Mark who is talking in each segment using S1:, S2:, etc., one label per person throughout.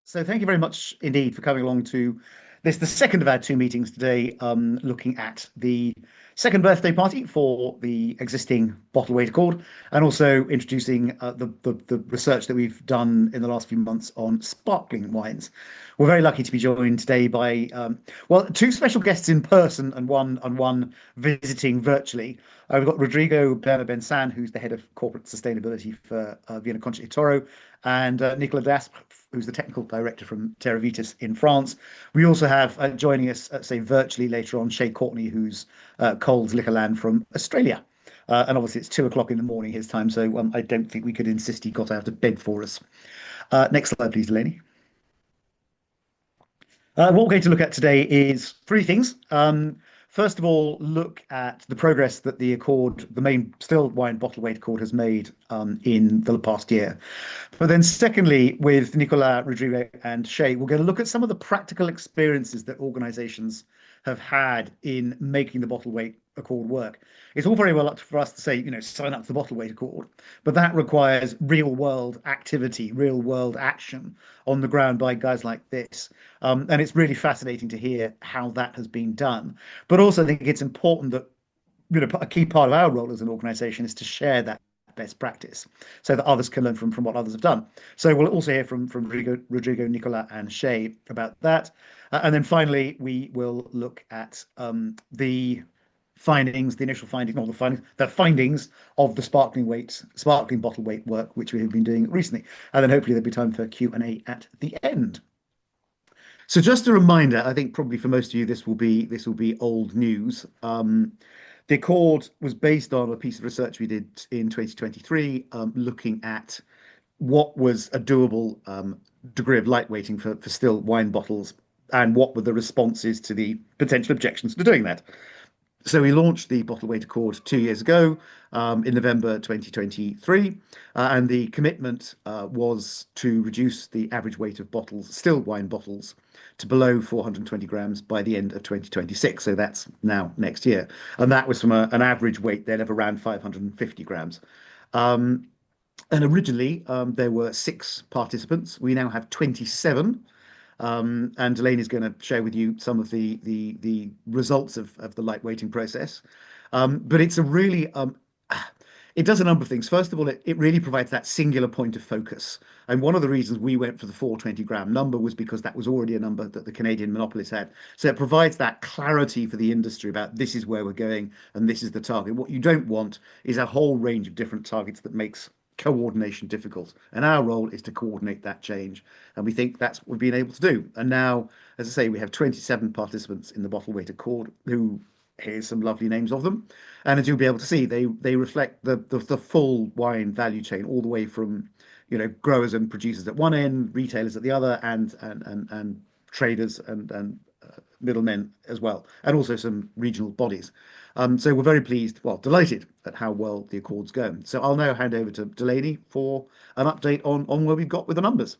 S1: So thank you very much indeed for coming along to this, the second of our two meetings today, looking at the second birthday party for the existing bottle weight accord, and also introducing the research that we've done in the last few months on sparkling wines. We're very lucky to be joined today by well, two special guests in person and one visiting virtually. We've got Rodrigo Berner Bensan, who's the head of corporate sustainability for Concha Toro, and Nicolas Daspres, who's the technical director from Terra Vitis in France. We also have joining us, say, virtually later on, Shae Courtney, who's Coles Liquorland from Australia. And obviously, it's 2 o'clock in the morning his time, so I don't think we could insist he got out of bed for us. Next slide, please, Delaney. What we're going to look at today is three things. First of all, look at the progress that the Accord, the main still wine bottle weight Accord, has made in the past year. But then secondly, with Nicolas, Rodrigo and Shae, we're going to look at some of the practical experiences that organizations have had in making the bottle weight Accord work. It's all very well up for us to say, sign up to the bottle weight Accord, but that requires real world activity, real world action on the ground by guys like this. And it's really fascinating to hear how that has been done. But also, I think it's important that a key part of our role as an organization is to share that best practice so that others can learn from what others have done. So we'll also hear from Rodrigo, Nicolas, and Shae about that. And then finally, we will look at the findings, the initial findings, not the findings, the findings of the sparkling bottle weight work, which we have been doing recently. And then hopefully there'll be time for Q&A at the end. So just a reminder, I think probably for most of you this will be old news. The Accord was based on a piece of research we did in 2023, looking at what was a doable degree of lightweighting for still wine bottles, and what were the responses to the potential objections to doing that. So we launched the Bottle Weight Accord 2 years ago, in November 2023, and the commitment was to reduce the average weight of bottles, still wine bottles, to below 420 grams by the end of 2026. So that's now next year, and that was from an average weight then of around 550 grams. And originally there were 6 participants. We now have 27. And Delaney is going to share with you some of the results of the lightweighting process. But it's a really it does a number of things. First of all, it really provides that singular point of focus. And one of the reasons we went for the 420-gram number was because that was already a number that the Canadian monopolist had. So it provides that clarity for the industry about this is where we're going and this is the target. What you don't want is a whole range of different targets that makes coordination difficult, and our role is to coordinate that change, and we think that's what we've been able to do. And now, as I say, we have 27 participants in the bottle weight accord, who, here's some lovely names of them, and as you'll be able to see, they reflect the full wine value chain, all the way from growers and producers at one end, retailers at the other, and traders and middlemen as well, and also some regional bodies. So we're very pleased, well, delighted at how well the Accord's going. So I'll now hand over to Delaney for an update on where we've got with the numbers.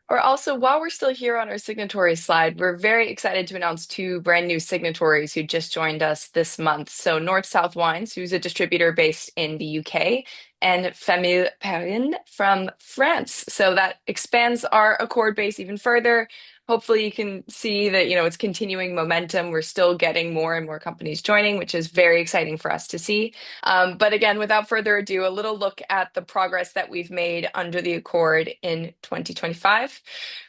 S2: Or also, while we're still here on our signatory slide, we're very excited to announce 2 brand new signatories who just joined us this month. So North South Wines, who's a distributor based in the UK, and Famille Perrine from France. So that expands our Accord base even further. Hopefully you can see that, it's continuing momentum. We're still getting more and more companies joining, which is very exciting for us to see. But again, without further ado, a little look at the progress that we've made under the Accord in 2025.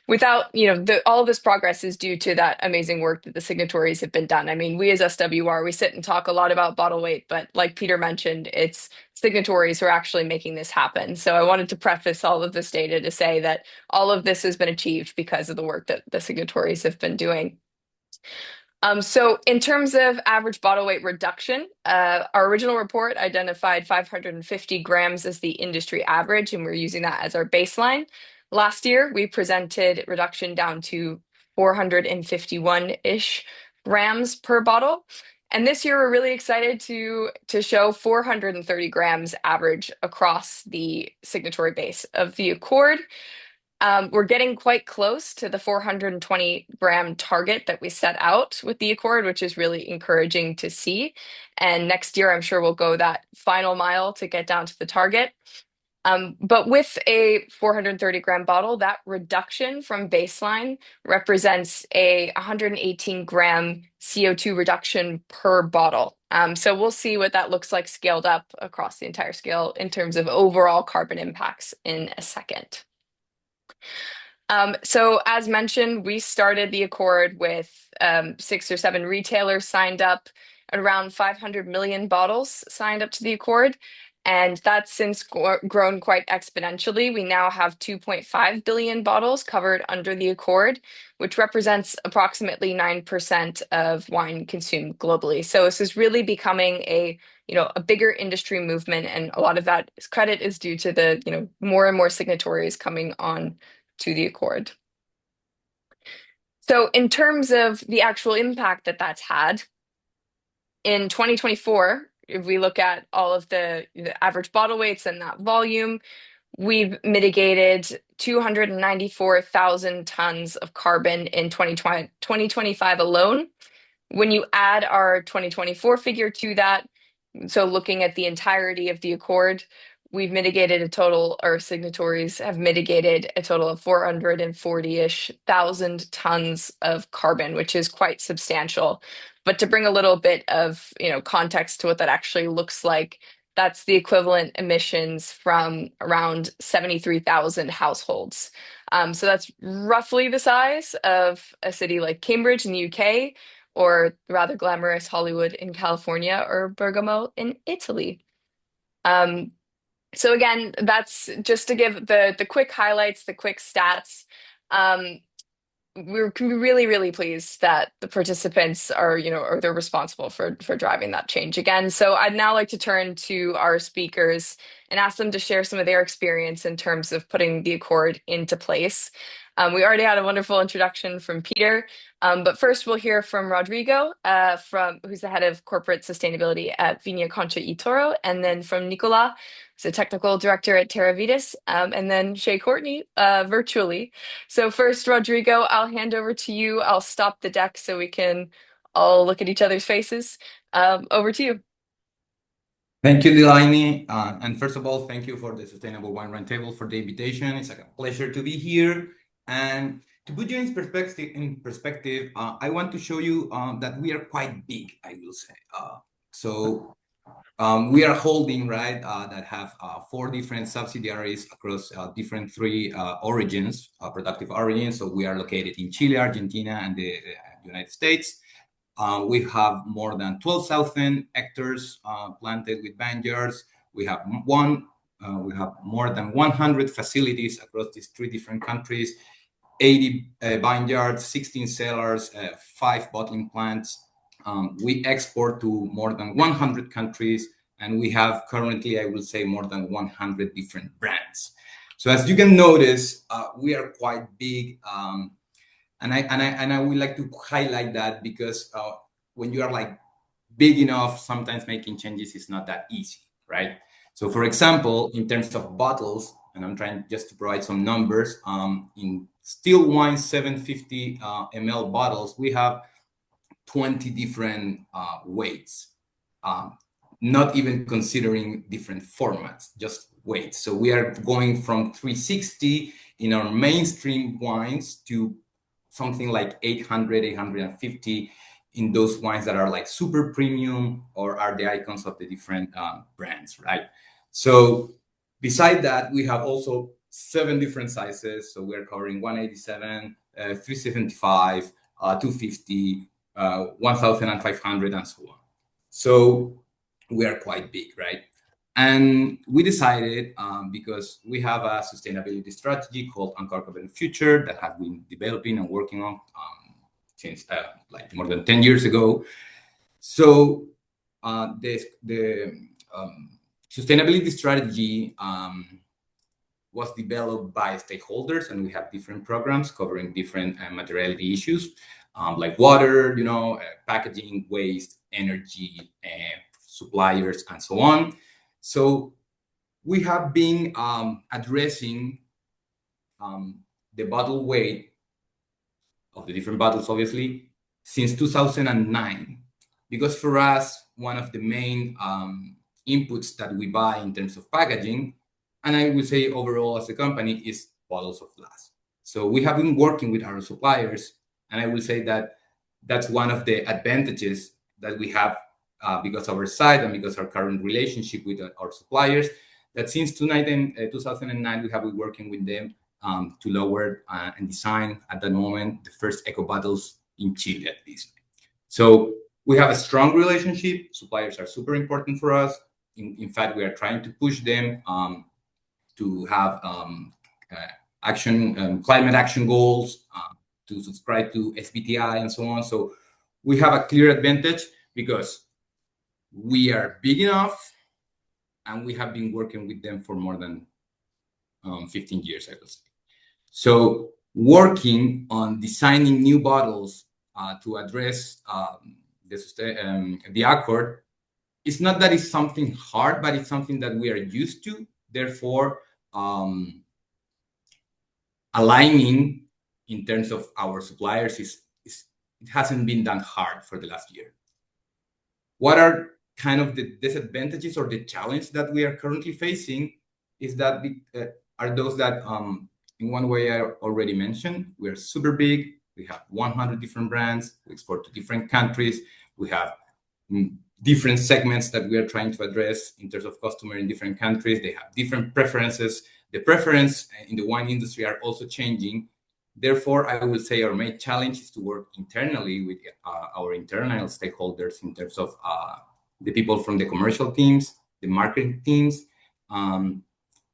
S2: Without, all of this progress is due to that amazing work that the signatories have been done. I mean, we as SWR, we sit and talk a lot about bottle weight, but like Peter mentioned, it's signatories who are actually making this happen. So I wanted to preface all of this data to say that all of this has been achieved because of the work that the signatories have been doing. So in terms of average bottle weight reduction, our original report identified 550 grams as the industry average, and we're using that as our baseline. Last year, we presented reduction down to 451-ish grams per bottle. And this year, we're really excited to show 430 grams average across the signatory base of the Accord. We're getting quite close to the 420-gram target that we set out with the Accord, which is really encouraging to see. And next year, I'm sure we'll go that final mile to get down to the target. But with a 430-gram bottle, that reduction from baseline represents a 118-gram CO2 reduction per bottle. So we'll see what that looks like scaled up across the entire scale in terms of overall carbon impacts in a second. So as mentioned, we started the Accord with 6 or 7 retailers signed up, around 500 million bottles signed up to the Accord. And that's since grown quite exponentially. We now have 2.5 billion bottles covered under the Accord, which represents approximately 9% of wine consumed globally. So this is really becoming a bigger industry movement, and a lot of that credit is due to the more and more signatories coming on to the Accord. So in terms of the actual impact that that's had, in 2024, if we look at all of the average bottle weights and that volume, we've mitigated 294,000 tons of carbon in 2025 alone. When you add our 2024 figure to that, so looking at the entirety of the Accord, we've mitigated a total, or signatories have mitigated a total of 440-ish thousand tons of carbon, which is quite substantial. But to bring a little bit of context to what that actually looks like, that's the equivalent emissions from around 73,000 households. So that's roughly the size of a city like Cambridge in the UK, or rather glamorous Hollywood in California, or Bergamo in Italy. So again, that's just to give the quick highlights, the quick stats. We're really, really pleased that the participants are, or they're responsible for driving that change again. So I'd now like to turn to our speakers and ask them to share some of their experience in terms of putting the Accord into place. We already had a wonderful introduction from Peter, but first we'll hear from Rodrigo, who's the head of corporate sustainability at Vinya Concha y Toro, and then from Nicolas, who's a technical director at Terra Vitis, and then Shae Courtney virtually. So first, Rodrigo, I'll hand over to you. I'll stop the deck so we can all look at each other's faces. Over to you.
S3: Thank you, Delaney. And first of all, thank you for the Sustainable Wine Roundtable for the invitation. It's a pleasure to be here. And to put you in perspective, I want to show you that we are quite big, I will say. We are holding, right, that have 4 different subsidiaries across different 3 origins, productive origins. So we are located in Chile, Argentina, and the United States. We have more than 12,000 hectares planted with vineyards. We have more than 100 facilities across these 3 different countries, 80 vineyards, 16 cellars, 5 bottling plants. We export to more than 100 countries, and we have currently, I will say, more than 100 different brands. So as you can notice, we are quite big. And I would like to highlight that because when you are like big enough, sometimes making changes is not that easy, right? So for example, in terms of bottles, and I'm trying just to provide some numbers, in still wine 750 ml bottles, we have 20 different weights, not even considering different formats, just weights. So we are going from 360 in our mainstream wines to something like 800, 850 in those wines that are like super premium or are the icons of the different brands, right? So beside that, we have also 7 different sizes. So we're covering 187, 375, 250, 1,500, and so on. So we are quite big, right? And we decided, because we have a sustainability strategy called Uncorkable Future that have been developing and working on since like more than 10 years ago. So the sustainability strategy was developed by stakeholders, and we have different programs covering different materiality issues, like water, packaging, waste, energy, suppliers, and so on. So we have been addressing the bottle weight of the different bottles, obviously, since 2009. Because for us, one of the main inputs that we buy in terms of packaging And I would say overall as a company is bottles of glass. So we have been working with our suppliers, and I will say that that's one of the advantages that we have because of our site and because our current relationship with our suppliers, that since 2009, we have been working with them to lower and design at that moment the first eco bottles in Chile at least. So we have a strong relationship. Suppliers are super important for us. In fact, we are trying to push them to have climate action goals, to subscribe to SBTI and so on. So we have a clear advantage because we are big enough and we have been working with them for more than 15 years, I will say. So working on designing new bottles to address the accord, it's not that it's something hard, but it's something that we are used to. Therefore, aligning in terms of our suppliers it hasn't been that hard for the last year. What are kind of the disadvantages or the challenge that we are currently facing is that are those that in one way I already mentioned. We're super big. We have 100 different brands. We export to different countries. We have different segments that we are trying to address in terms of customer in different countries. They have different preferences. The preference in the wine industry are also changing. Therefore, I will say our main challenge is to work internally with our internal stakeholders in terms of the people from the commercial teams, the marketing teams.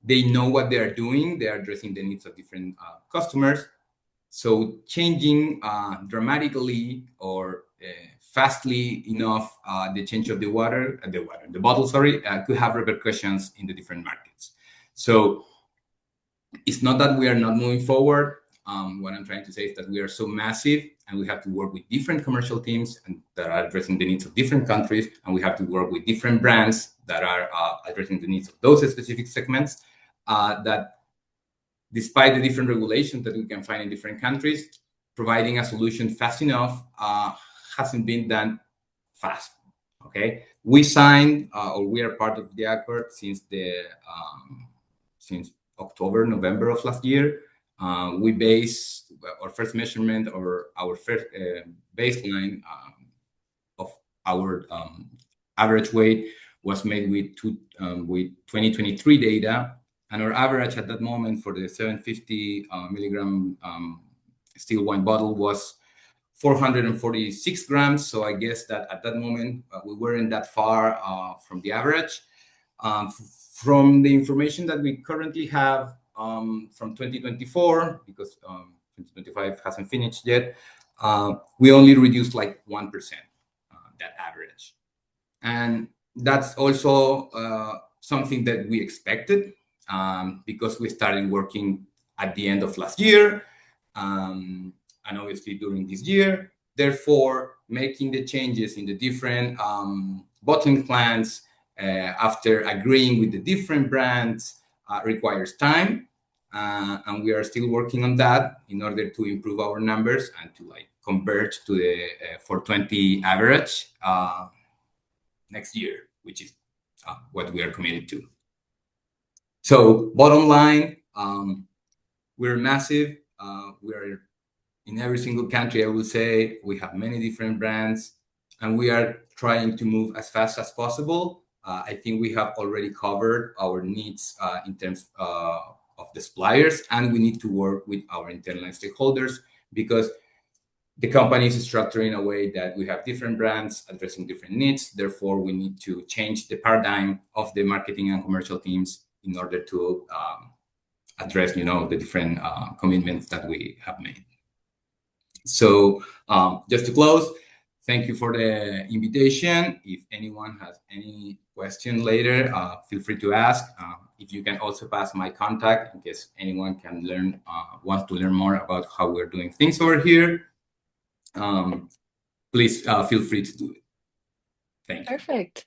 S3: They know what they are doing. They are addressing the needs of different customers. So changing dramatically or fastly enough the change of the bottle, could have repercussions in the different markets. So it's not that we are not moving forward. What I'm trying to say is that we are so massive and we have to work with different commercial teams and that are addressing the needs of different countries. And we have to work with different brands that are addressing the needs of those specific segments that despite the different regulations that we can find in different countries, providing a solution fast enough hasn't been done fast. Okay, we signed or we are part of the accord since October, November of last year. We base our first measurement or our first baseline of our average weight was made with 2023 data, and our average at that moment for the 750 milligram still wine bottle was 446 grams. So I guess that at that moment we weren't that far from the average. From the information that we currently have from 2024, because 2025 hasn't finished yet, we only reduced like 1% that average. And that's also something that we expected because we started working at the end of last year and obviously during this year. Therefore, making the changes in the different bottling plants after agreeing with the different brands requires time. And we are still working on that in order to improve our numbers and to convert to the 420 average next year, which is what we are committed to. So bottom line, we're massive. We are in every single country, I will say. We have many different brands, and we are trying to move as fast as possible. I think we have already covered our needs in terms of the suppliers, and we need to work with our internal stakeholders because the company is structured in a way that we have different brands addressing different needs. Therefore, we need to change the paradigm of the marketing and commercial teams in order to address, the different commitments that we have made. So just to close, thank you for the invitation. If anyone has any question later, feel free to ask. If you can also pass my contact in case anyone wants to learn more about how we're doing things over here, please feel free to do it. Thank you.
S2: Perfect.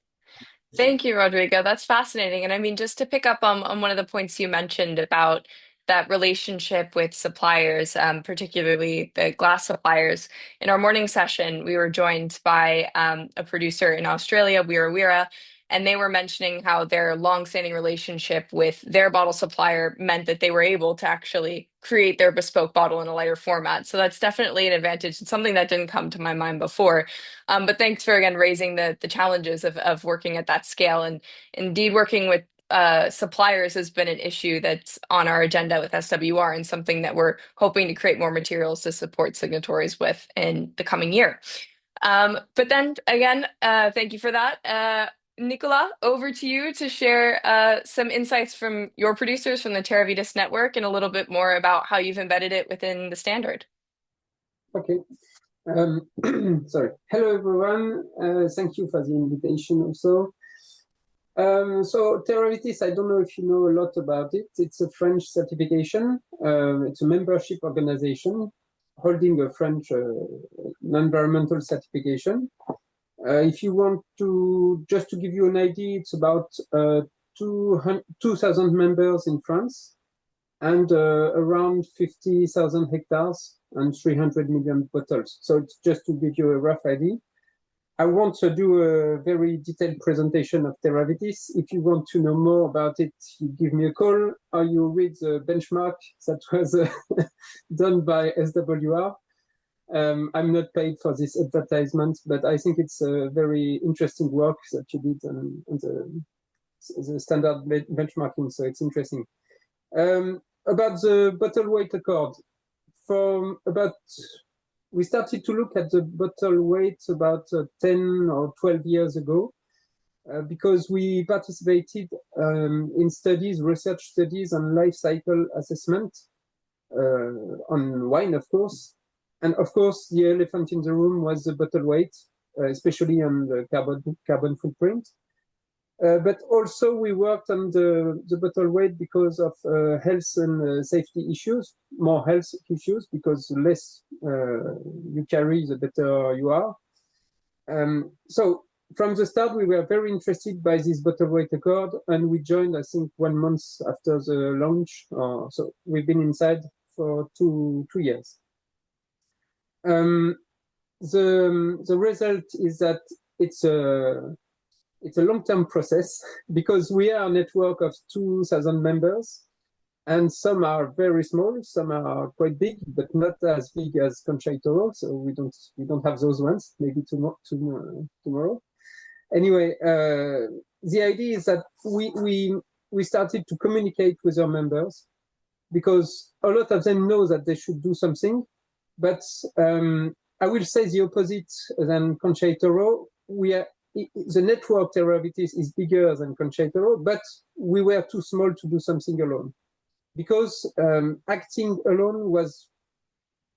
S2: Thank you, Rodrigo. That's fascinating. And I mean, just to pick up on one of the points you mentioned about that relationship with suppliers, particularly the glass suppliers. In our morning session, we were joined by a producer in Australia, Wirra, and they were mentioning how their long-standing relationship with their bottle supplier meant that they were able to actually create their bespoke bottle in a lighter format. So that's definitely an advantage. It's something that didn't come to my mind before. But thanks for, again, raising the challenges of working at that scale. And indeed, working with suppliers has been an issue that's on our agenda with SWR, and something that we're hoping to create more materials to support signatories with in the coming year. But then again, thank you for that. Nicolas, over to you to share some insights from your producers from the Terra Vitis network and a little bit more about how you've embedded it within the standard.
S4: Okay. Sorry. Hello, everyone. Thank you for the invitation also. So Terra Vitis, I don't know if you know a lot about it. It's a French certification. It's a membership organization holding a French environmental certification. If you want to, just to give you an idea, it's about 2,000 members in France and around 50,000 hectares and 300 million bottles. So it's just to give you a rough idea. I want to do a very detailed presentation of Terra Vitis. If you want to know more about it, you give me a call or you read the benchmark that was done by SWR. I'm not paid for this advertisement, but I think it's a very interesting work that you did on the standard benchmarking, so it's interesting. About the bottle weight accord, we started to look at the bottle weight about 10 or 12 years ago, because we participated in studies, research studies on life cycle assessment on wine, of course. And of course, the elephant in the room was the bottle weight, especially on the carbon footprint. But also we worked on the bottle weight because of health and safety issues, more health issues, because the less you carry, the better you are. So from the start, we were very interested by this bottle weight accord, and we joined, I think, 1 month after the launch. So we've been inside for two years. The result is that it's a long-term process, because we are a network of 2,000 members, and some are very small, some are quite big, but not as big as Concha and Toro. So we don't have those ones. Maybe tomorrow. Anyway, the idea is that we started to communicate with our members, because a lot of them know that they should do something, but I will say the opposite than Concha and Toro. The network Terra Vitis is bigger than Concha and Toro, but we were too small to do something alone, because acting alone was,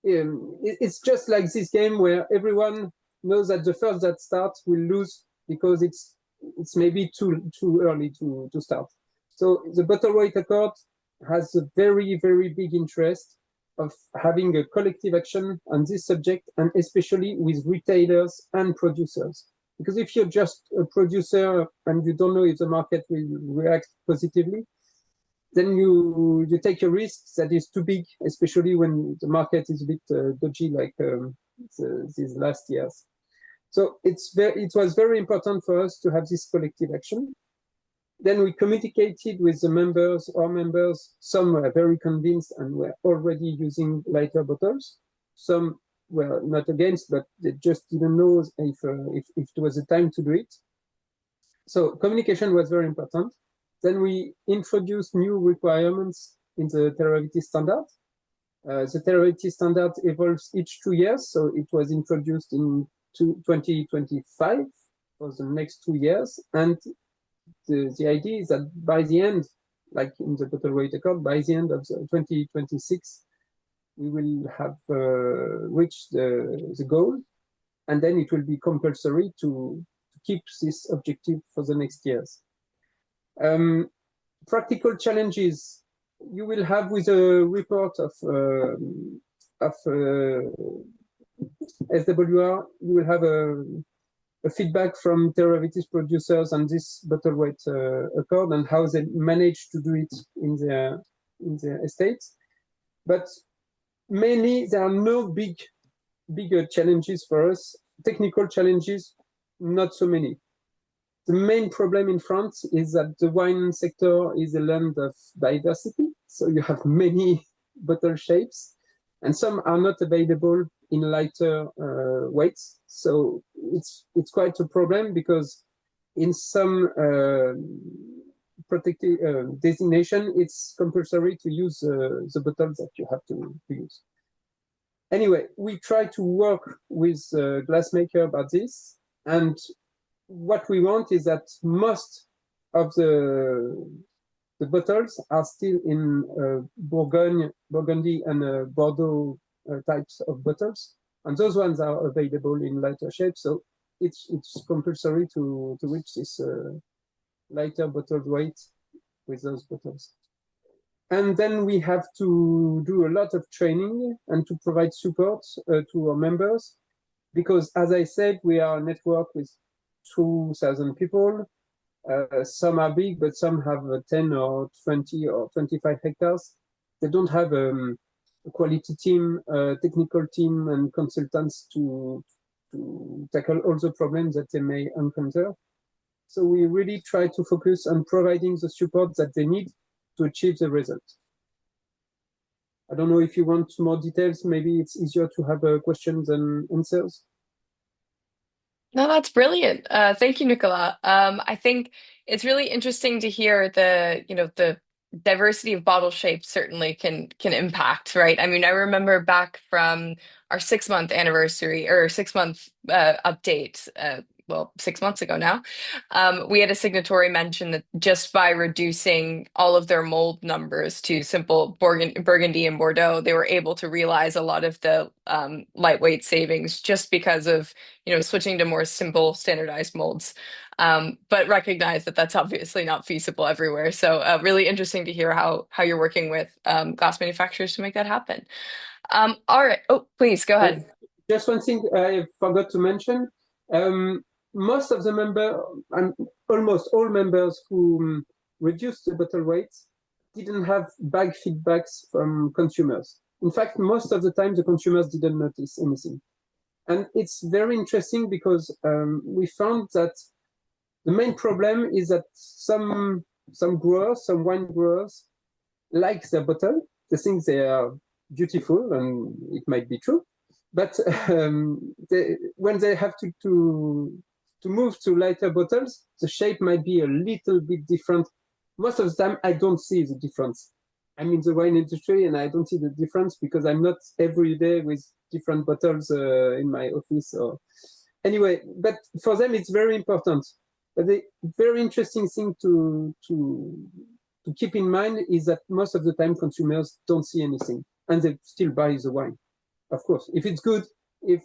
S4: it's just like this game where everyone knows that the first that starts will lose, because it's maybe too early to start. So the bottle weight accord has a very, very big interest of having a collective action on this subject, and especially with retailers and producers. Because if you're just a producer and you don't know if the market will react positively, then you take a risk that is too big, especially when the market is a bit dodgy, like these last years. So it was very important for us to have this collective action. Then we communicated with the members. Our members, some were very convinced and were already using lighter bottles. Some were not against, but they just didn't know if it was the time to do it. So communication was very important. Then we introduced new requirements in the Terra Vitis standard. The Terra Vitis standard evolves each 2 years, so it was introduced in 2025 for the next 2 years. And the idea is that by the end, like in the bottle weight accord, by the end of 2026, we will have reached the goal, and then it will be compulsory to keep this objective for the next years. Practical challenges you will have with a report of SWR. You will have a feedback from Terra Vitis producers on this bottle weight accord and how they manage to do it in their estates. But mainly, there are no bigger challenges for us. Technical challenges, not so many. the main problem in France is that the wine sector is a land of diversity. So you have many bottle shapes, and some are not available in lighter weights. So it's quite a problem, because in some protected designation, it's compulsory to use the bottles that you have to use. Anyway, we try to work with glassmaker about this, and what we want is that most of the bottles are still in Burgundy and Bordeaux types of bottles, and those ones are available in lighter shape. So it's compulsory to reach this lighter bottle weight with those bottles. And then we have to do a lot of training and to provide support to our members, because, as I said, we are a network with 2,000 people. Some are big, but some have 10 or 20 or 25 hectares. They don't have a quality team, technical team, and consultants to tackle all the problems that they may encounter. So we really try to focus on providing the support that they need to achieve the result. I don't know if you want more details. Maybe it's easier to have questions and answers.
S2: No, that's brilliant. Thank you, Nicolas. I think it's really interesting to hear the diversity of bottle shapes certainly can impact, right? I mean, I remember back from our 6-month anniversary or 6-month update, well, 6 months ago now, we had a signatory mention that just by reducing all of their mold numbers to simple Burgundy and Bordeaux, they were able to realize a lot of the lightweight savings just because of switching to more simple standardized molds. But recognize that that's obviously not feasible everywhere. So really interesting to hear how you're working with glass manufacturers to make that happen. All right. Oh, please go ahead.
S4: Just one thing I forgot to mention. Most of the members, and almost all members who reduced the bottle weights, didn't have bag feedbacks from consumers. In fact, most of the time, the consumers didn't notice anything. And it's very interesting, because we found that the main problem is that some growers, some wine growers, like their bottle. They think they are beautiful, and it might be true. But when they have to move to lighter bottles, the shape might be a little bit different. Most of the time, I don't see the difference. I'm in the wine industry, and I don't see the difference because I'm not every day with different bottles in my office. Or anyway, but for them, it's very important. But the very interesting thing to keep in mind is that most of the time, consumers don't see anything, and they still buy the wine. Of course, if it's good, if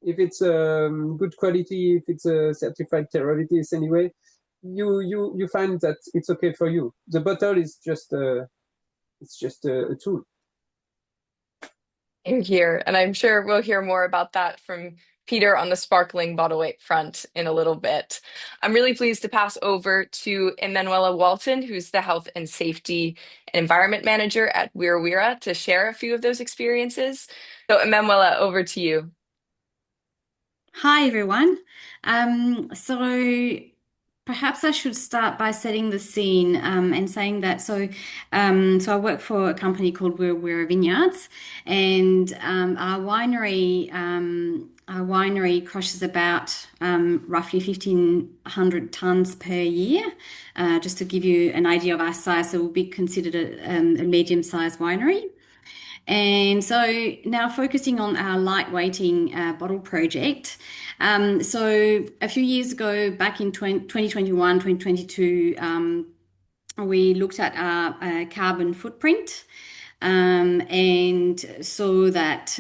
S4: it's good quality, if it's a certified Terra Vitis anyway, you find that it's okay for you. The bottle is just a tool.
S2: Here, and I'm sure we'll hear more about that from Peter on the sparkling bottle weight front in a little bit. I'm really pleased to pass over to Emmanuelle Walton, who's the Health and Safety and Environment Manager at Wirra, to share a few of those experiences. So Emmanuelle, over to you.
S5: Hi, everyone. So perhaps I should start by setting the scene and saying that so I work for a company called Wirra Vineyards, and our winery crushes about roughly 1,500 tons per year. Just to give you an idea of our size, so we'll be considered a medium-sized winery. And so now focusing on our lightweighting bottle project. So a few years ago, back in 2021, 2022, we looked at our carbon footprint and saw that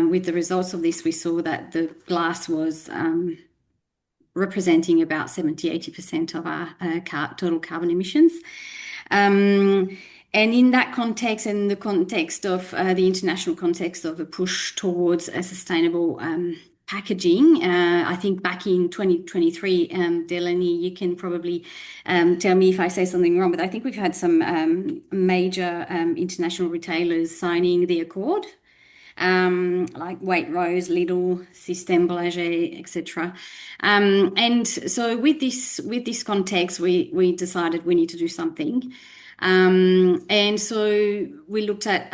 S5: with the results of this, we saw that the glass was representing about 70-80% of our total carbon emissions. And in that context, and the context of the international context of a push towards a sustainable packaging, I think back in 2023, Delaney, you can probably tell me if I say something wrong, but I think we've had some major international retailers signing the accord. like Waitrose, Lidl, Système Boulanger, etc. And so with this context, we decided we need to do something. And so we looked at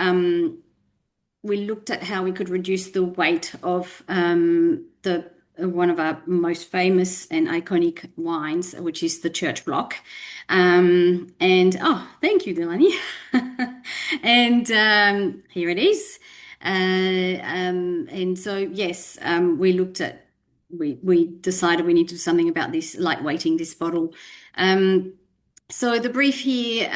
S5: how we could reduce the weight of the one of our most famous and iconic wines, which is the Church Block. And thank you, Delaney. And here it is. And so yes, we decided we need to do something about this lightweighting this bottle. So the brief here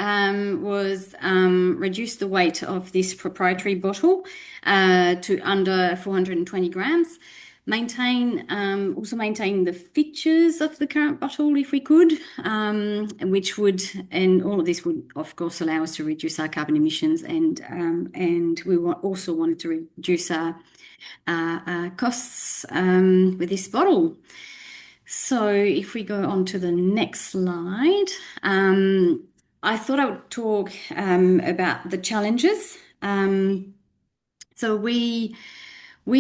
S5: was reduce the weight of this proprietary bottle to under 420 grams. Also maintain the features of the current bottle if we could, and all of this would of course allow us to reduce our carbon emissions, and we also wanted to reduce our costs with this bottle. So if we go on to the next slide, I thought I would talk about the challenges. So we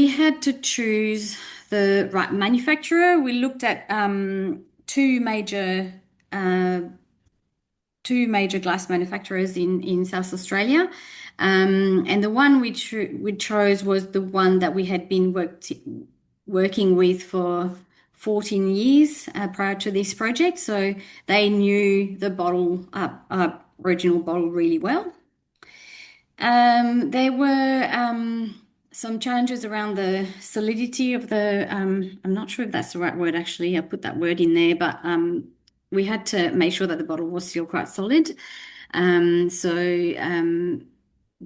S5: had to choose the right manufacturer. We looked at two major glass manufacturers in South Australia, and the one we chose was the one that we had been working with for 14 years prior to this project. So they knew the bottle, original bottle, really well. There were some challenges around the solidity of the, I'm not sure if that's the right word actually, I put that word in there, but we had to make sure that the bottle was still quite solid.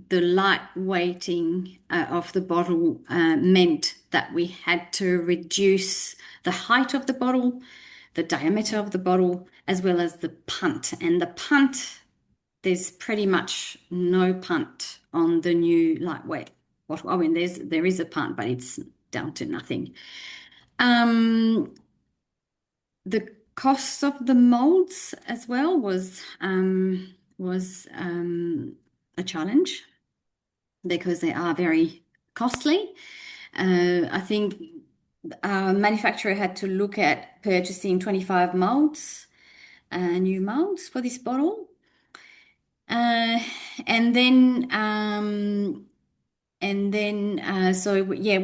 S5: The light weighting of the bottle meant that we had to reduce the height of the bottle, the diameter of the bottle, as well as the punt. And the punt, there's pretty much no punt on the new lightweight bottle. I mean, there is a punt, but it's down to nothing. The cost of the molds as well was a challenge because they are very costly. I think our manufacturer had to look at purchasing 25 molds, new molds for this bottle. We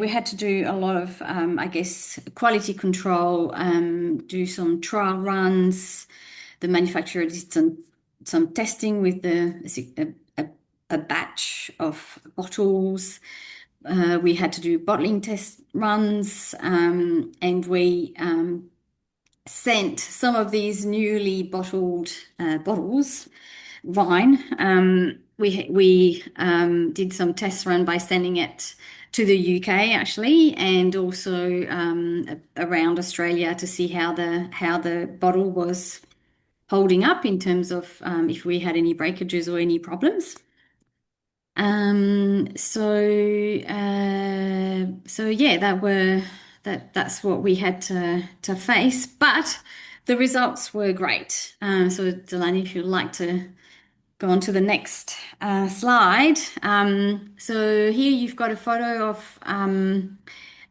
S5: had to do a lot of, quality control, do some trial runs. The manufacturer did some testing with a batch of bottles. We had to do bottling test runs, and we sent some of these newly bottled bottles wine. We did some test run by sending it to the UK actually, and also around Australia to see how the bottle was holding up in terms of if we had any breakages or any problems. That's what we had to face, but the results were great. So Delaney, if you'd like to go on to the next slide. So here you've got a photo of, on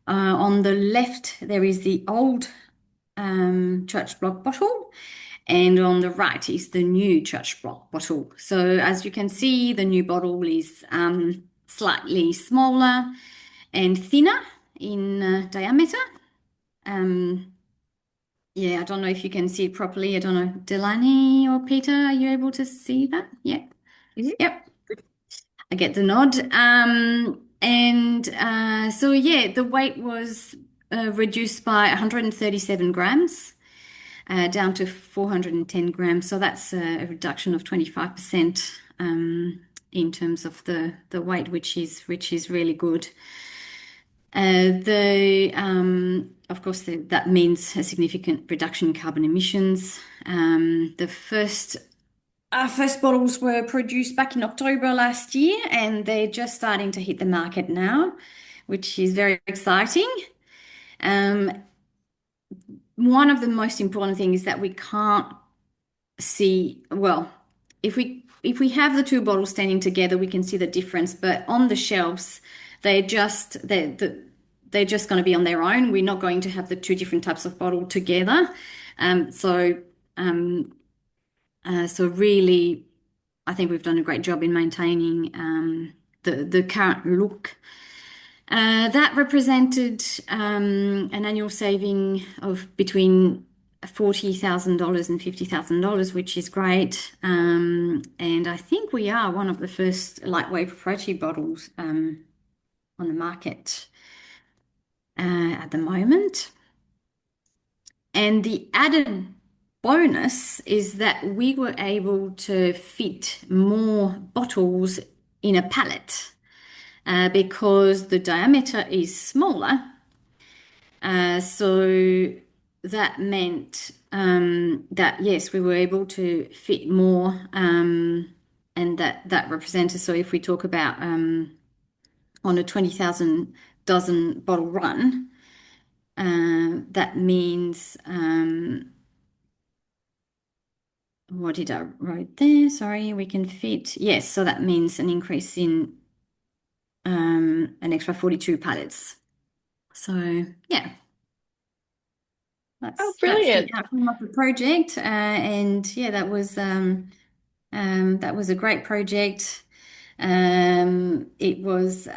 S5: the left, there is the old Church Block bottle, and on the right is the new Church Block bottle. So as you can see, the new bottle is slightly smaller and thinner in diameter. I don't know if you can see it properly. I don't know, Delaney or Peter, are you able to see that? Yeah.
S2: Mm-hmm.
S5: Yep. I get the nod. The weight was reduced by 137 grams down to 410 grams. So that's a reduction of 25% in terms of the weight, which is really good. Of course, that means a significant reduction in carbon emissions. Our first bottles were produced back in October last year, and they're just starting to hit the market now, which is very exciting. One of the most important things is that we can't see, well, if we have the two bottles standing together, we can see the difference, but on the shelves, They're just they're just going to be on their own. We're not going to have the two different types of bottle together. So really, I think we've done a great job in maintaining the current look. That represented an annual saving of between $40,000 and $50,000, which is great. And I think we are one of the first lightweight proprietary bottles on the market at the moment. And the added bonus is that we were able to fit more bottles in a pallet because the diameter is smaller. So that meant that yes, we were able to fit more, and that represented. So if we talk about on a 20,000 dozen bottle run, that means what did I write there? Sorry, we can fit. Yes, so that means an increase in an extra 42 pallets. So yeah. That's
S2: brilliant.
S5: the outcome of the project, and yeah, that was a great project. It was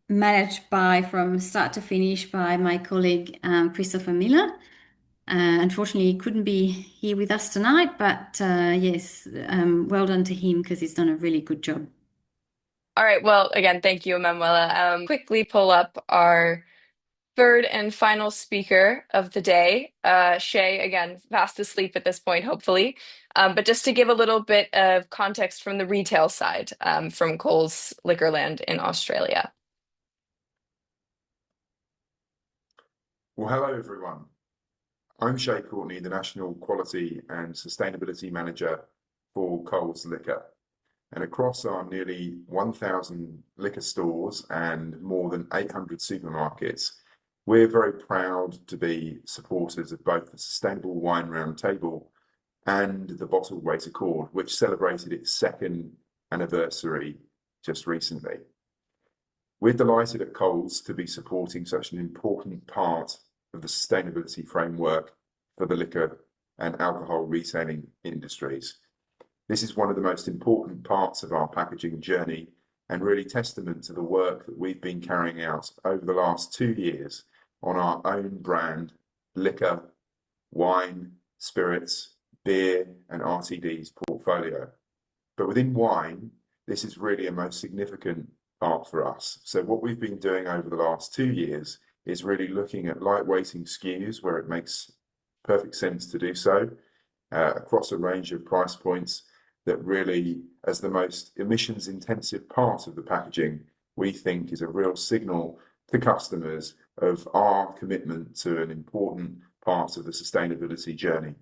S5: managed from start to finish by my colleague Christopher Miller. Unfortunately, he couldn't be here with us tonight, but yes, well done to him because he's done a really good job.
S2: All right. Well, again, thank you, Emmanuelle. Quickly pull up our third and final speaker of the day, Shae, again, fast asleep at this point, hopefully. But just to give a little bit of context from the retail side, from Coles Liquorland in Australia.
S6: Well, hello, everyone. I'm Shae Courtney, the National Quality and Sustainability Manager for Coles Liquor. And across our nearly 1,000 liquor stores and more than 800 supermarkets, we're very proud to be supporters of both the Sustainable Wine Roundtable and the Bottled Weight Accord, which celebrated its second anniversary just recently. We're delighted at Coles to be supporting such an important part of the sustainability framework for the liquor and alcohol retailing industries. This is one of the most important parts of our packaging journey and really testament to the work that we've been carrying out over the last 2 years on our own brand, liquor, wine, spirits, beer, and RTDs portfolio. But within wine, this is really a most significant part for us. So what we've been doing over the last 2 years is really looking at lightweighting SKUs where it makes perfect sense to do so, across a range of price points that really, as the most emissions intensive part of the packaging, we think is a real signal to customers of our commitment to an important part of the sustainability journey.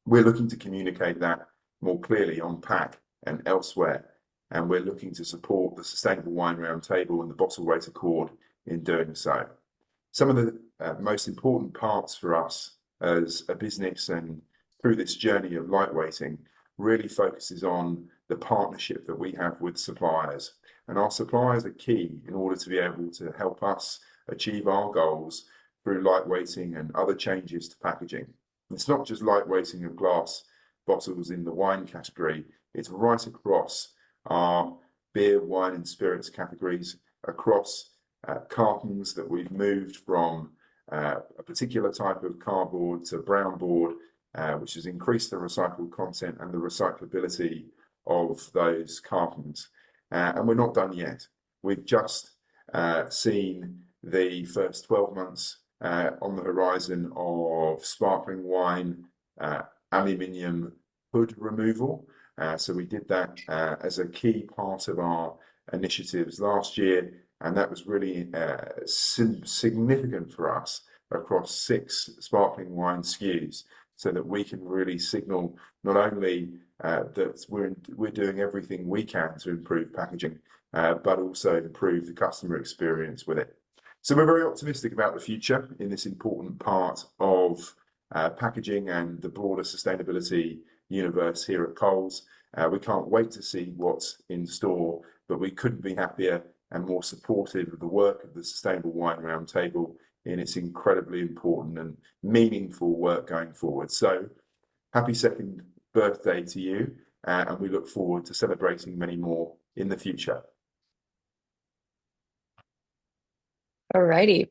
S6: We're looking to communicate that more clearly on pack and elsewhere, and we're looking to support the Sustainable Wine Roundtable and the Bottled Weight Accord in doing so. Some of the most important parts for us as a business and through this journey of lightweighting really focuses on the partnership that we have with suppliers. And our suppliers are key in order to be able to help us achieve our goals through lightweighting and other changes to packaging. It's not just lightweighting of glass bottles in the wine category, it's right across our beer, wine and spirits categories, across cartons that we've moved from a particular type of cardboard to brown board, which has increased the recycled content and the recyclability of those cartons. And we're not done yet. We've just seen the first 12 months on the horizon of sparkling wine aluminium hood removal. So we did that as a key part of our initiatives last year, and that was really significant for us across 6 sparkling wine SKUs, so that we can really signal not only that we're doing everything we can to improve packaging, but also improve the customer experience with it. So we're very optimistic about the future in this important part of packaging and the broader sustainability universe here at Coles. We can't wait to see what's in store, but we couldn't be happier and more supportive of the work of the Sustainable Wine Roundtable in its incredibly important and meaningful work going forward. So happy second birthday to you, and we look forward to celebrating many more in the future.
S2: Alrighty.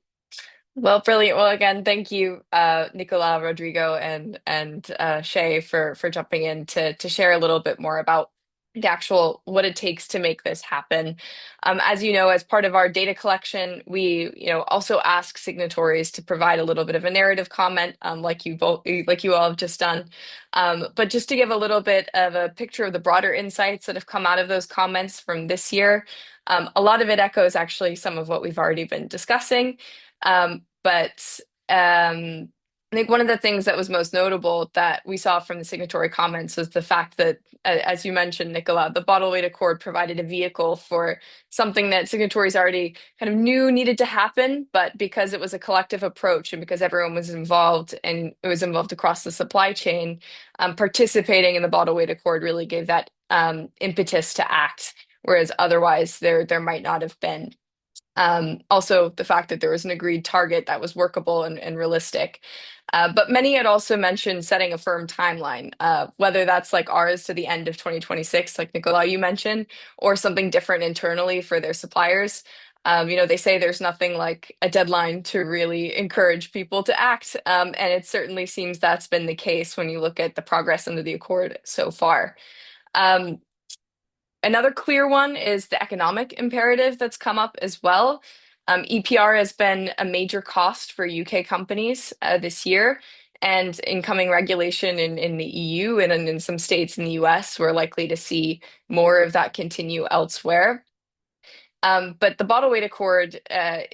S2: Well, brilliant. Well, again, thank you, Nicolas, Rodrigo, and Shae for jumping in to share a little bit more about the actual what it takes to make this happen. As you know, as part of our data collection, we also ask signatories to provide a little bit of a narrative comment, like you all have just done. But just to give a little bit of a picture of the broader insights that have come out of those comments from this year, a lot of it echoes actually some of what we've already been discussing. But I think one of the things that was most notable that we saw from the signatory comments was the fact that, as you mentioned, Nicolas, the bottle weight accord provided a vehicle for something that signatories already kind of knew needed to happen, but because it was a collective approach and because everyone was involved and it was involved across the supply chain, participating in the bottle weight accord really gave that impetus to act, whereas otherwise there might not have been. Also, the fact that there was an agreed target that was workable and realistic. But many had also mentioned setting a firm timeline, whether that's like ours to the end of 2026, like Nicolas, you mentioned, or something different internally for their suppliers. They say there's nothing like a deadline to really encourage people to act. And it certainly seems that's been the case when you look at the progress under the accord so far. Another clear one is the economic imperative that's come up as well. EPR has been a major cost for UK companies this year, and incoming regulation in the EU and in some states in the US, we're likely to see more of that continue elsewhere. But the bottle weight accord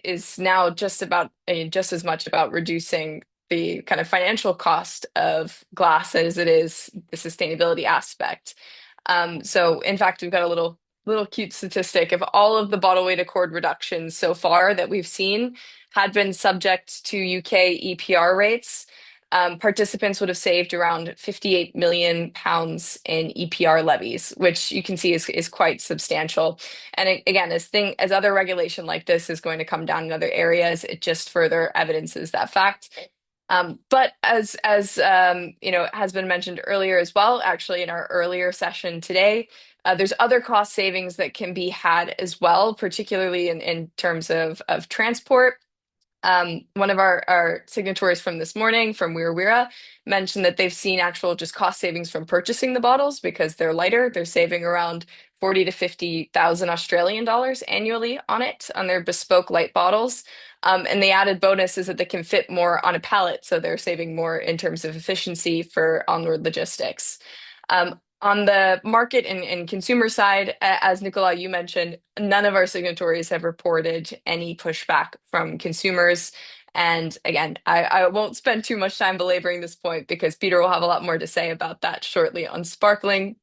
S2: is now just as much about reducing the kind of financial cost of glass as it is the sustainability aspect. So in fact, we've got a little cute statistic of all of the bottle weight accord reductions so far that we've seen had been subject to UK EPR rates. Participants would have saved around £58 million in EPR levies, which you can see is quite substantial. And again, as other regulation like this is going to come down in other areas, it just further evidences that fact. But as has been mentioned earlier as well, actually in our earlier session today, there's other cost savings that can be had as well, particularly in terms of transport. One of our signatories from this morning from Wirra mentioned that they've seen actual just cost savings from purchasing the bottles because they're lighter. They're saving around 40 to 50,000 Australian dollars annually on their bespoke light bottles. And the added bonus is that they can fit more on a pallet, so they're saving more in terms of efficiency for onward logistics. On the market and consumer side, as Nicolas, you mentioned, none of our signatories have reported any pushback from consumers. And again, I won't spend too much time belaboring this point because Peter will have a lot more to say about that shortly on sparkling.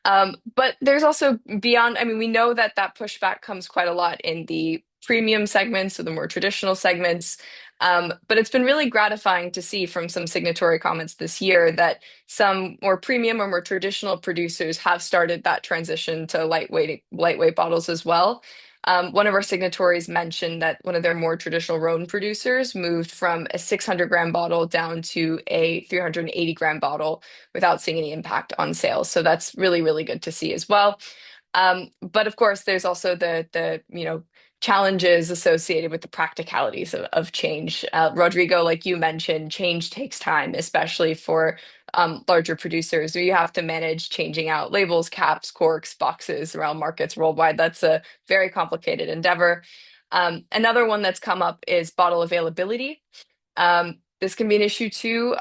S2: But there's also beyond, we know that pushback comes quite a lot in the premium segments, so the more traditional segments. But it's been really gratifying to see from some signatory comments this year that some more premium or more traditional producers have started that transition to lightweight bottles as well. One of our signatories mentioned that one of their more traditional Rhone producers moved from a 600-gram bottle down to a 380-gram bottle without seeing any impact on sales. So that's really, really good to see as well. But of course, there's also the challenges associated with the practicalities of change. Rodrigo, like you mentioned, change takes time, especially for larger producers. You have to manage changing out labels, caps, corks, boxes around markets worldwide. That's a very complicated endeavor. Another one that's come up is bottle availability. This can be an issue too.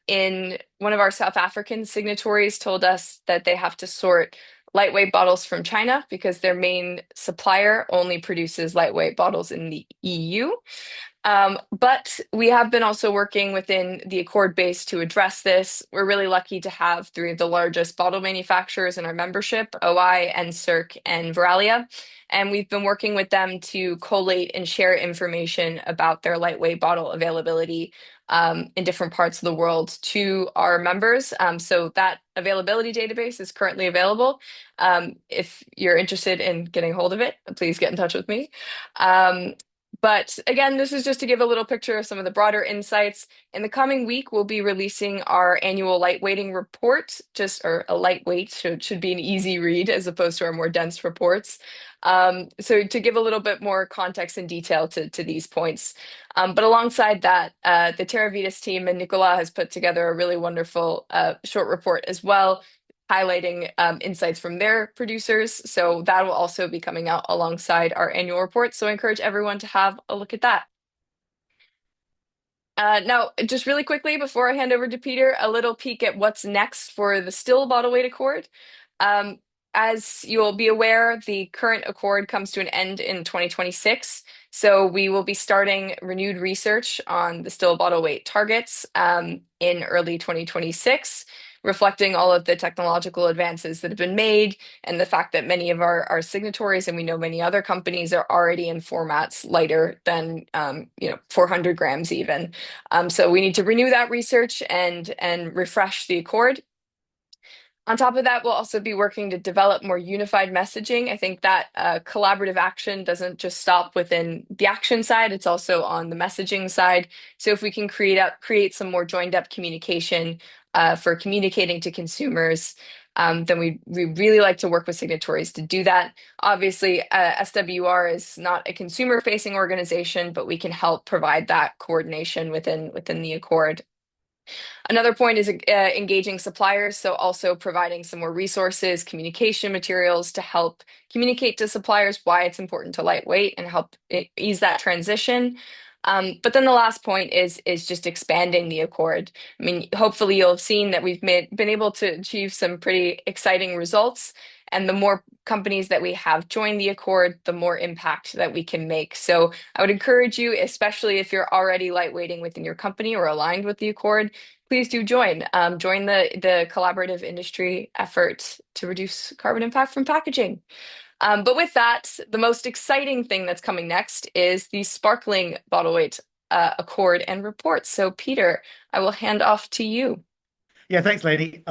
S2: In one of our South African signatories told us that they have to sort lightweight bottles from China because their main supplier only produces lightweight bottles in the EU. But we have been also working within the Accord base to address this. We're really lucky to have three of the largest bottle manufacturers in our membership, OI, NSERC, and Veralia. And we've been working with them to collate and share information about their lightweight bottle availability in different parts of the world to our members. So that availability database is currently available. If you're interested in getting hold of it, please get in touch with me. But again, this is just to give a little picture of some of the broader insights. In the coming week, we'll be releasing our annual lightweighting report, or a lightweight, so it should be an easy read as opposed to our more dense reports. So to give a little bit more context and detail to these points. But alongside that, the Terra Vitis team and Nicolas has put together a really wonderful short report as well, highlighting insights from their producers. So that will also be coming out alongside our annual report. So I encourage everyone to have a look at that. Now, just really quickly, before I hand over to Peter, a little peek at what's next for the still bottle weight accord. As you'll be aware, the current accord comes to an end in 2026. So we will be starting renewed research on the still bottle weight targets in early 2026, reflecting all of the technological advances that have been made and the fact that many of our signatories, and we know many other companies, are already in formats lighter than 400 grams even. So we need to renew that research and refresh the accord. On top of that, we'll also be working to develop more unified messaging. I think that collaborative action doesn't just stop within the action side, it's also on the messaging side. So if we can create some more joined up communication for communicating to consumers, then we really like to work with signatories to do that. Obviously, SWR is not a consumer-facing organization, but we can help provide that coordination within the accord. Another point is engaging suppliers, so also providing some more resources, communication materials to help communicate to suppliers why it's important to lightweight and help ease that transition. But then the last point is just expanding the accord. I mean, hopefully you'll have seen that we've been able to achieve some pretty exciting results, and the more companies that we have joined the accord, the more impact that we can make. So I would encourage you, especially if you're already lightweighting within your company or aligned with the accord, please do join. Join the collaborative industry effort to reduce carbon impact from packaging. But with that, the most exciting thing that's coming next is the sparkling bottle weight accord and report. So Peter, I will hand off to you.
S1: Yeah, thanks, lady.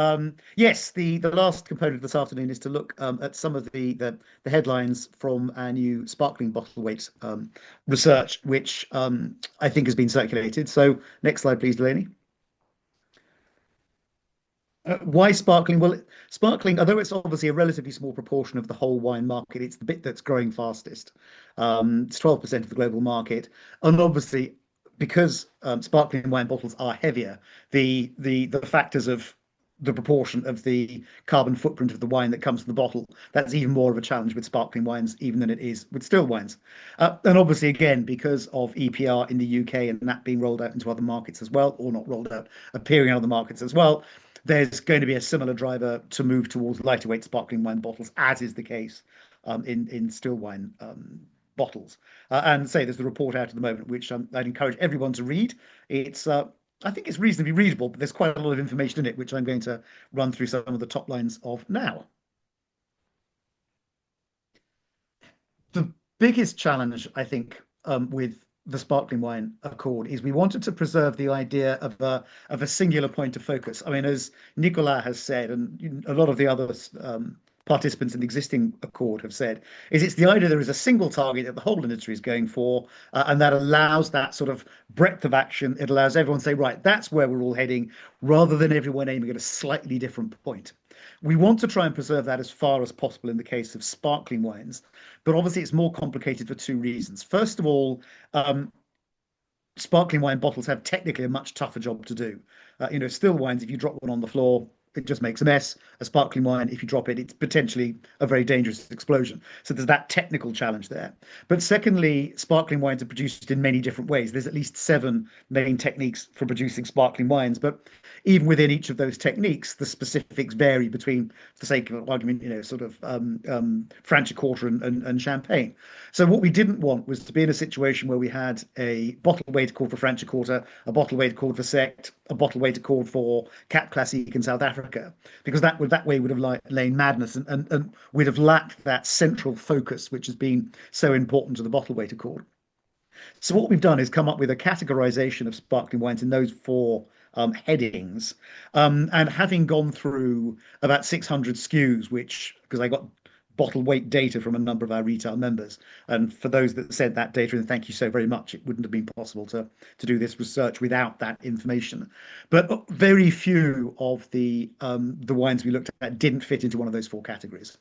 S1: Yes, the last component this afternoon is to look at some of the headlines from our new sparkling bottle weight research, which I think has been circulated. So next slide, please, Delaney. Why sparkling? Well, sparkling, although it's obviously a relatively small proportion of the whole wine market, it's the bit that's growing fastest. It's 12% of the global market, and obviously, because sparkling wine bottles are heavier, the factors of the proportion of the carbon footprint of the wine that comes from the bottle, that's even more of a challenge with sparkling wines even than it is with still wines. And obviously, again, because of EPR in the UK and that being rolled out into other markets as well, or not rolled out, appearing in other markets as well, there's going to be a similar driver to move towards lighter weight sparkling wine bottles, as is the case in still wine bottles. And say there's the report out at the moment, which I'd encourage everyone to read. It's I think it's reasonably readable, but there's quite a lot of information in it, which I'm going to run through some of the top lines of now. The biggest challenge, I think, with the sparkling wine accord is we wanted to preserve the idea of a singular point of focus. I mean, as Nicolas has said, and a lot of the other participants in the existing accord have said, it's the idea there is a single target that the whole industry is going for, and that allows that sort of breadth of action. It allows everyone to say, right, that's where we're all heading, rather than everyone aiming at a slightly different point. We want to try and preserve that as far as possible in the case of sparkling wines, but obviously it's more complicated for two reasons. First of all, sparkling wine bottles have technically a much tougher job to do. Still wines, if you drop one on the floor, it just makes a mess. A sparkling wine, if you drop it, it's potentially a very dangerous explosion. So there's that technical challenge there. But secondly, sparkling wines are produced in many different ways. There's at least 7 main techniques for producing sparkling wines, but even within each of those techniques, the specifics vary between, for the sake of argument, sort of Franciacorta and Champagne. So what we didn't want was to be in a situation where we had a bottle weight accord for Franciacorta, a bottle weight accord for Sect, a bottle weight accord for Cap Classique in South Africa, because that way would have lain madness and we'd have lacked that central focus which has been so important to the bottle weight accord. So what we've done is come up with a categorization of sparkling wines in those 4 headings, and having gone through about 600 SKUs, which, because I got bottle weight data from a number of our retail members, and for those that said that data, and thank you so very much, it wouldn't have been possible to do this research without that information. But very few of the wines we looked at didn't fit into one of those 4 categories.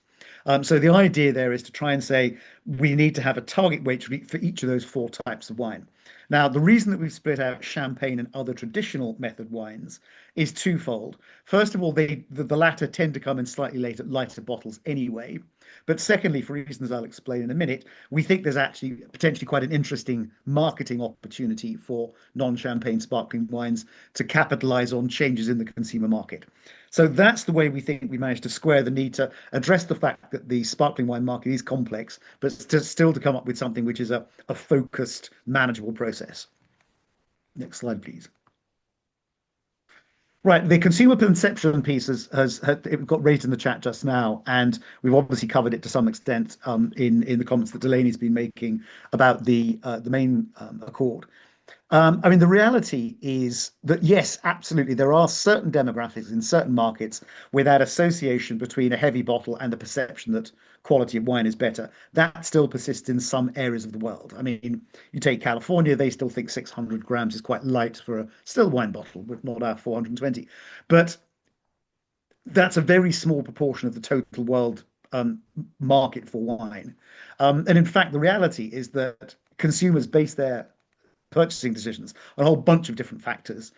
S1: So the idea there is to try and say we need to have a target weight for each of those 4 types of wine. Now, the reason that we've split out champagne and other traditional method wines is twofold. First of all, the latter tend to come in slightly lighter bottles anyway. But secondly, for reasons I'll explain in a minute, we think there's actually potentially quite an interesting marketing opportunity for non-champagne sparkling wines to capitalize on changes in the consumer market. So that's the way we think we managed to square the need to address the fact that the sparkling wine market is complex, but still to come up with something which is a focused, manageable process. Next slide, please. Right, the consumer perception piece it got raised in the chat just now, and we've obviously covered it to some extent in the comments that Delaney's been making about the main accord. I mean, the reality is that, yes, absolutely, there are certain demographics in certain markets where that association between a heavy bottle and the perception that quality of wine is better, that still persists in some areas of the world. I mean, you take California, they still think 600 grams is quite light for a still wine bottle, but not our 420. But that's a very small proportion of the total world market for wine. And in fact, the reality is that consumers base their purchasing decisions on a whole bunch of different factors,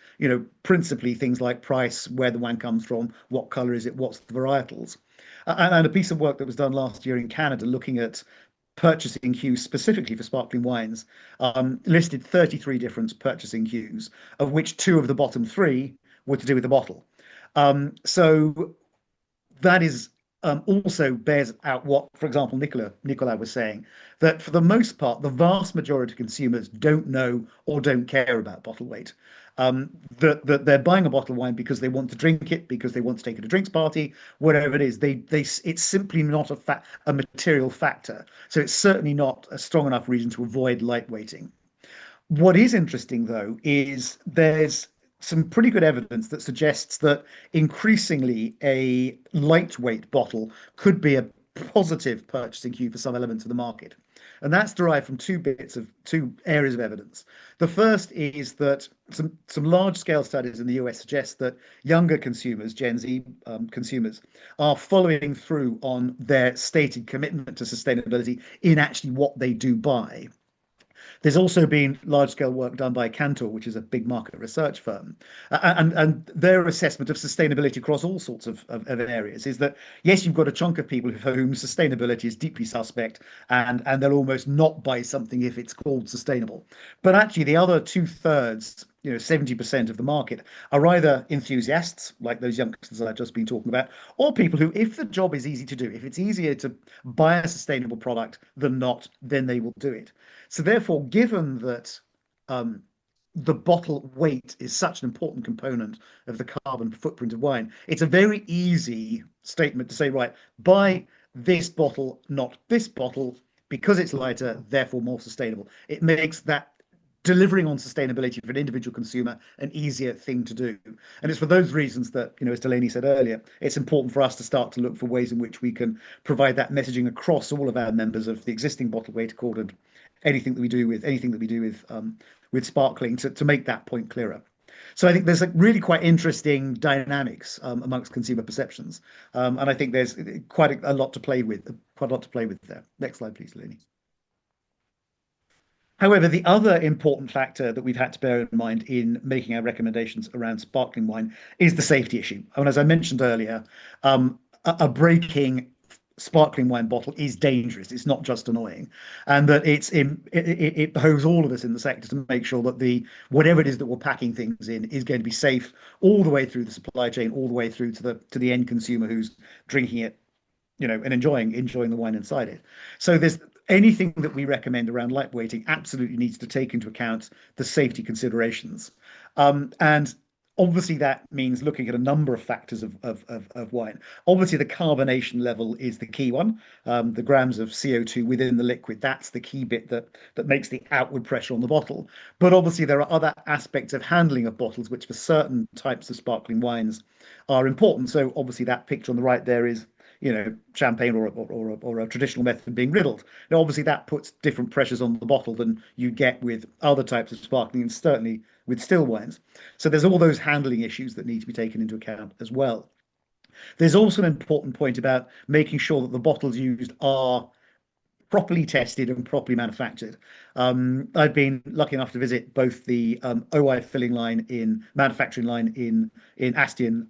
S1: principally things like price, where the wine comes from, what color is it, what's the varietals. And a piece of work that was done last year in Canada looking at purchasing cues specifically for sparkling wines listed 33 different purchasing cues, of which 2 of the bottom 3 were to do with the bottle. So that is also bears out what, for example, Nicolas was saying, that for the most part, the vast majority of consumers don't know or don't care about bottle weight. That they're buying a bottle of wine because they want to drink it, because they want to take it to a drinks party, whatever it is. It's simply not a material factor. So it's certainly not a strong enough reason to avoid lightweighting. What is interesting, though, is there's some pretty good evidence that suggests that increasingly a lightweight bottle could be a positive purchasing cue for some elements of the market. And that's derived from 2 areas of evidence. The first is that some large-scale studies in the US suggest that younger consumers, Gen Z consumers, are following through on their stated commitment to sustainability in actually what they do buy. There's also been large-scale work done by Cantor, which is a big market research firm, and their assessment of sustainability across all sorts of areas is that, yes, you've got a chunk of people for whom sustainability is deeply suspect, and they'll almost not buy something if it's called sustainable. But actually, the other 2/3, 70% of the market are either enthusiasts, like those youngsters that I've just been talking about, or people who, if the job is easy to do, if it's easier to buy a sustainable product than not, then they will do it. So therefore, given that the bottle weight is such an important component of the carbon footprint of wine, it's a very easy statement to say, right, buy this bottle, not this bottle, because it's lighter, therefore more sustainable. It makes that delivering on sustainability for an individual consumer an easier thing to do. And it's for those reasons that, as Delaney said earlier, it's important for us to start to look for ways in which we can provide that messaging across all of our members of the existing bottle weight accord and anything that we do with sparkling to make that point clearer. So I think there's really quite interesting dynamics amongst consumer perceptions, and I think there's quite a lot to play with there. Next slide, please, Delaney. However, the other important factor that we've had to bear in mind in making our recommendations around sparkling wine is the safety issue. And as I mentioned earlier, a breaking sparkling wine bottle is dangerous. It's not just annoying, and that it behoves all of us in the sector to make sure that the whatever it is that we're packing things in is going to be safe all the way through the supply chain, all the way through to the end consumer who's drinking it, and enjoying the wine inside it. So there's anything that we recommend around lightweighting absolutely needs to take into account the safety considerations. And obviously that means looking at a number of factors of wine. Obviously the carbonation level is the key one. The grams of CO2 within the liquid, that's the key bit that makes the outward pressure on the bottle. But obviously there are other aspects of handling of bottles, which for certain types of sparkling wines are important. So obviously that picture on the right there is champagne or a traditional method being riddled. Now, obviously, that puts different pressures on the bottle than you get with other types of sparkling, and certainly with still wines. So there's all those handling issues that need to be taken into account as well. There's also an important point about making sure that the bottles used are properly tested and properly manufactured. I've been lucky enough to visit both the OI manufacturing line in Astion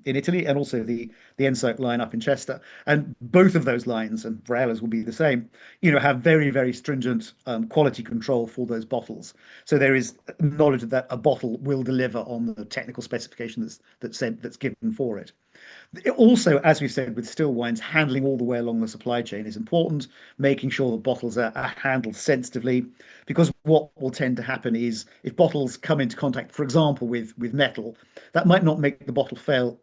S1: in Italy, and also the Ensoc line up in Chester. And both of those lines, and Vrella's will be the same, have very, very stringent quality control for those bottles. So there is knowledge that a bottle will deliver on the technical specification that's given for it. Also, as we said, with still wines, handling all the way along the supply chain is important, making sure that bottles are handled sensitively, because what will tend to happen is if bottles come into contact, for example, with metal, that might not make the bottle fail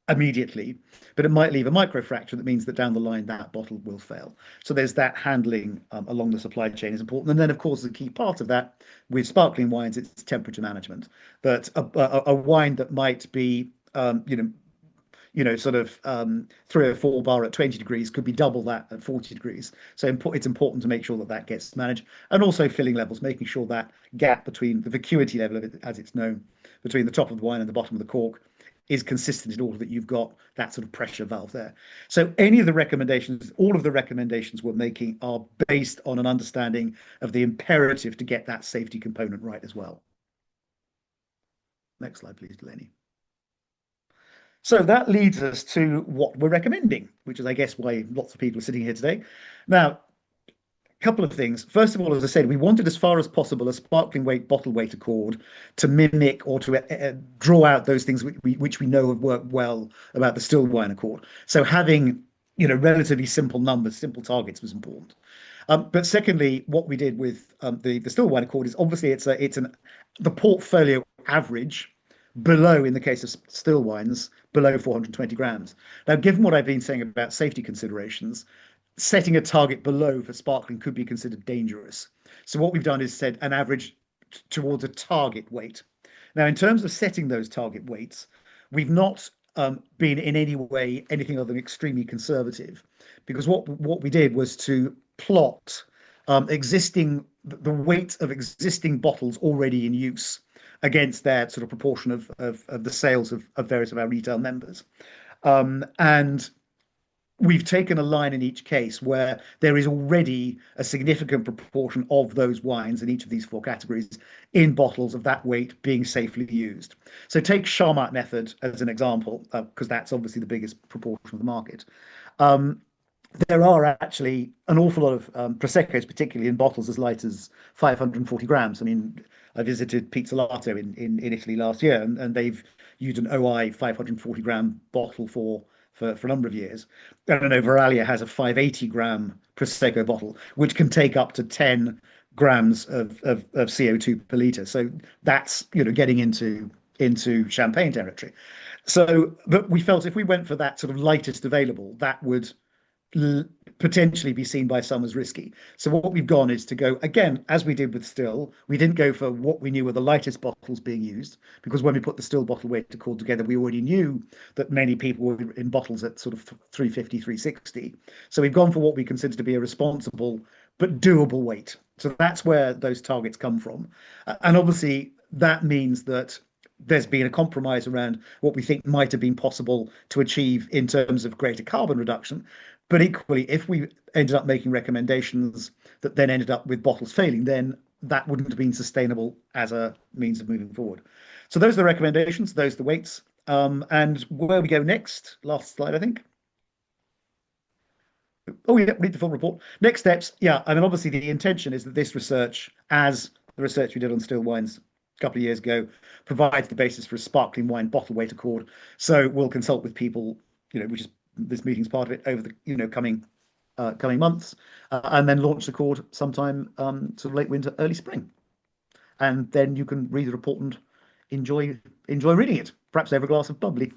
S1: immediately, but it might leave a microfracture that means that down the line that bottle will fail. So there's that handling along the supply chain is important. And then, of course, the key part of that with sparkling wines, it's temperature management. That a wine that might be, sort of 3 or 4 bar at 20 degrees could be double that at 40 degrees. So it's important to make sure that gets managed. And also filling levels, making sure that gap between the vacuity level of it, as it's known, between the top of the wine and the bottom of the cork is consistent in order that you've got that sort of pressure valve there. So all of the recommendations we're making are based on an understanding of the imperative to get that safety component right as well. Next slide, please, Delaney. So that leads us to what we're recommending, which is, I guess, why lots of people are sitting here today. Now, a couple of things. First of all, as I said, we wanted as far as possible a sparkling weight, bottle weight accord to mimic or to draw out those things which we know have worked well about the still wine accord. So having, relatively simple numbers, simple targets was important. But secondly, what we did with the still wine accord is obviously the portfolio average below, in the case of still wines, below 420 grams. Now, given what I've been saying about safety considerations, setting a target below for sparkling could be considered dangerous. So what we've done is set an average towards a target weight. Now, in terms of setting those target weights, we've not been in any way anything other than extremely conservative, because what we did was to plot the weight of existing bottles already in use against their sort of proportion of the sales of various of our retail members. And we've taken a line in each case where there is already a significant proportion of those wines in each of these 4 categories in bottles of that weight being safely used. So take Charmat method as an example, because that's obviously the biggest proportion of the market. There are actually an awful lot of Proseccos, particularly in bottles as light as 540 grams. I mean, I visited Pizzolato in Italy last year, and they've used an OI 540 gram bottle for a number of years. And I know Verallia has a 580 gram Prosecco bottle, which can take up to 10 grams of CO2 per litre. So that's, getting into champagne territory. So, but we felt if we went for that sort of lightest available, that would potentially be seen by some as risky. So what we've gone is to go, again, as we did with still, we didn't go for what we knew were the lightest bottles being used, because when we put the still bottle weight accord together, we already knew that many people were in bottles at sort of 350, 360. So we've gone for what we consider to be a responsible but doable weight. So that's where those targets come from. And obviously that means that there's been a compromise around what we think might have been possible to achieve in terms of greater carbon reduction. But equally, if we ended up making recommendations that then ended up with bottles failing, then that wouldn't have been sustainable as a means of moving forward. So those are the recommendations, those are the weights. And where we go next, last slide, I think. Oh, yeah, read the full report. Next steps. Yeah, I mean, obviously the intention is that this research, as the research we did on still wines a couple of years ago, provides the basis for a sparkling wine bottle weight accord. So we'll consult with people, which is this meeting's part of it, over the coming months, and then launch the accord sometime sort of late winter, early spring. And then you can read the report and enjoy reading it, perhaps over a glass of bubbly.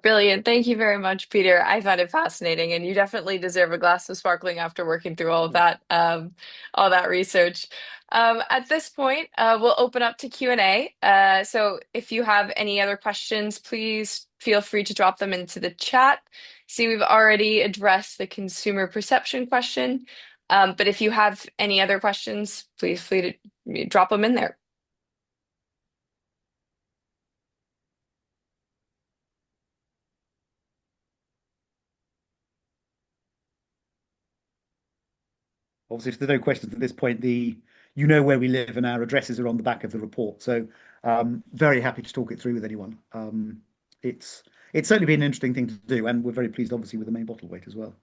S2: Brilliant. Thank you very much, Peter. I found it fascinating, and you definitely deserve a glass of sparkling after working through all of that, research. At this point, we'll open up to Q&A. So if you have any other questions, please feel free to drop them into the chat. See, we've already addressed the consumer perception question, but if you have any other questions, please feel free to drop them in there.
S1: Obviously, if there's no questions at this point, you know where we live and our addresses are on the back of the report. So very happy to talk it through with anyone. It's certainly been an interesting thing to do, and we're very pleased, obviously, with the main bottle weight as well.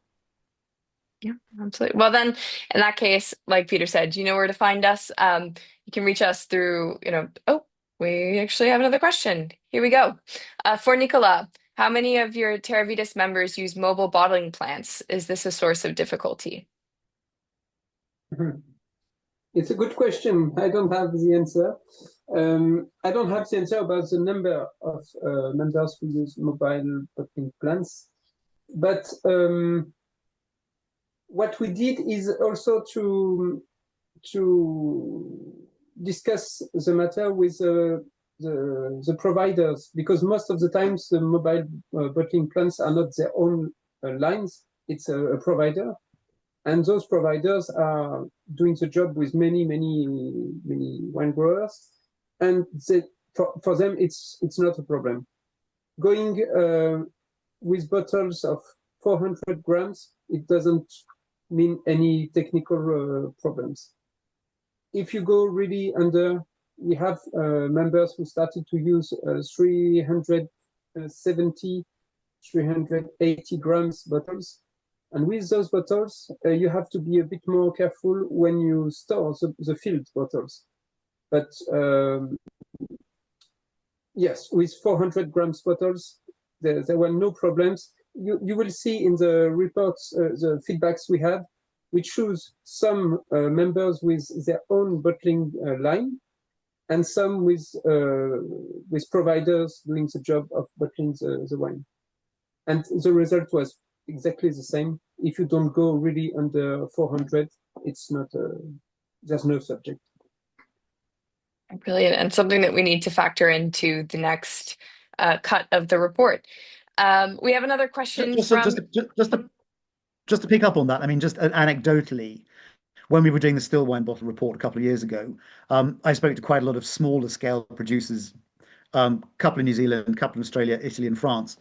S2: Yeah, absolutely. Well, then, in that case, like Peter said, you know where to find us. You can reach us through, oh, we actually have another question. Here we go. For Nicolas, how many of your Terra Vitis members use mobile bottling plants? Is this a source of difficulty?
S4: It's a good question. I don't have the answer. I don't have the answer about the number of members who use mobile bottling plants. But what we did is also to discuss the matter with the providers, because most of the times the mobile bottling plants are not their own lines. It's a provider. And those providers are doing the job with many wine growers, and for them it's not a problem. Going with bottles of 400 grams, it doesn't mean any technical problems. If you go really under, we have members who started to use 370, 380 grams bottles. And with those bottles, you have to be a bit more careful when you store the filled bottles. But yes, with 400 grams bottles, there were no problems. You will see in the reports, the feedbacks we had, we choose some members with their own bottling line, and some with providers doing the job of bottling the wine. And the result was exactly the same. If you don't go really under 400, it's not there's no subject.
S2: Brilliant, and something that we need to factor into the next cut of the report. We have another question
S1: just to pick up on that. I mean, just anecdotally, when we were doing the still wine bottle report a couple of years ago, I spoke to quite a lot of smaller scale producers, couple in New Zealand, couple in Australia, Italy, and France,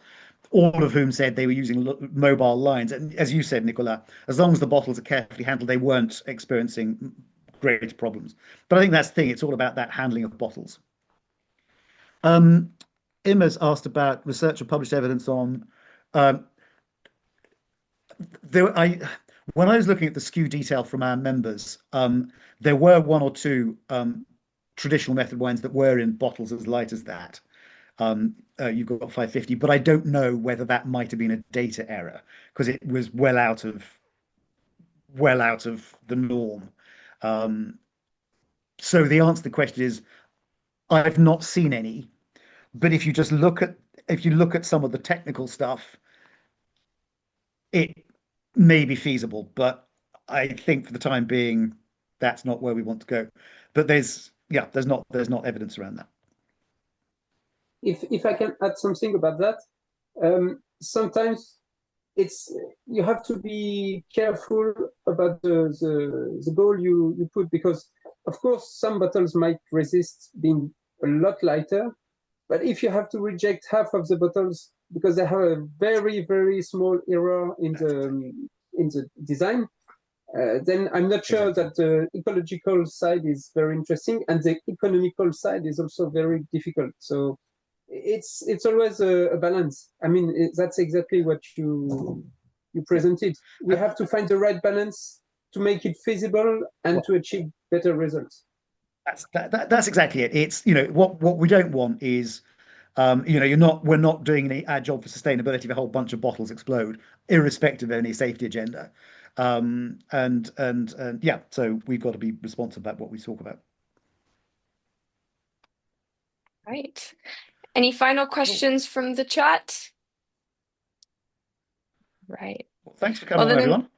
S1: all of whom said they were using mobile lines. And as you said, Nicolas, as long as the bottles are carefully handled, they weren't experiencing great problems. But I think that's the thing. It's all about that handling of bottles. Emma's asked about research or published evidence on. When I was looking at the SKU detail from our members, there were one or two traditional method wines that were in bottles as light as that. You've got 550, but I don't know whether that might have been a data error, because it was well out of the norm. So the answer to the question is, I've not seen any, but if you look at some of the technical stuff, it may be feasible, but I think for the time being, that's not where we want to go. But there's not evidence around that.
S4: If I can add something about that, sometimes you have to be careful about the goal you put, because of course some bottles might resist being a lot lighter, but if you have to reject half of the bottles because they have a very small error in in the design, then I'm not sure that the ecological side is very interesting, and the economical side is also very difficult. So it's always a balance. I mean, that's exactly what you presented. We have to find the right balance to make it feasible and to achieve better results.
S1: That's exactly it. It's, what we don't want is, we're not doing our job for sustainability if a whole bunch of bottles explode, irrespective of any safety agenda. And yeah, so we've got to be responsive about what we talk about.
S2: Right. Any final questions from the chat? Right.
S1: Well, thanks for coming on, everyone.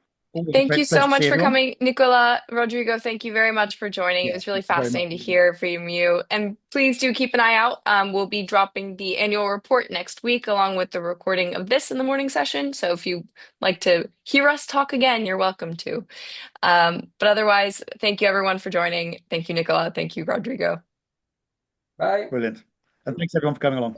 S2: Thank you so much for coming, Nicolas. Rodrigo, thank you very much for joining. It was really fascinating to hear from you. And please do keep an eye out. We'll be dropping the annual report next week, along with the recording of this in the morning session. So if you'd like to hear us talk again, you're welcome to. But otherwise, thank you everyone for joining. Thank you, Nicolas. Thank you, Rodrigo.
S4: Bye.
S1: Brilliant. And thanks everyone for coming along.